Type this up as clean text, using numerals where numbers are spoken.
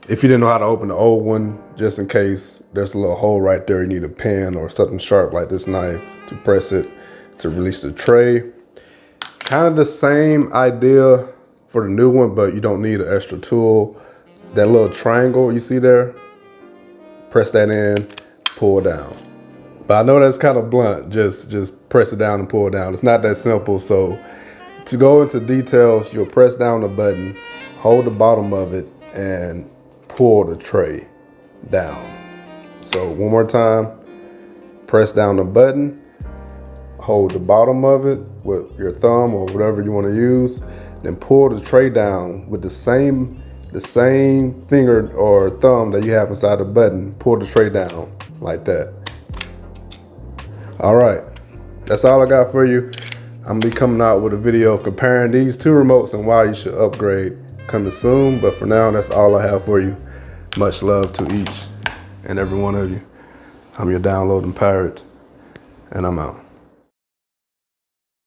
If you didn't know how to open the old one, just in case there's a little hole right there, you need a pen or something sharp like this knife to press it to release the tray. Kind of the same idea for the new one, but you don't need an extra tool. That little triangle you see there, press that in, pull down. But I know that's kind of blunt, just press it down and pull down. It's not that simple, so to go into details, you'll press down the button, hold the bottom of it, and pull the tray down. So one more time, press down the button, hold the bottom of it with your thumb or whatever you want to use, then pull the tray down with the same finger or thumb that you have inside the button. Pull the tray down like that. All right, that's all I got for you. I'm gonna be coming out with a video comparing these two remotes and why you should upgrade coming soon. But for now, that's all I have for you. Much love to each and every one of you. I'm your downloading pirate, and I'm out.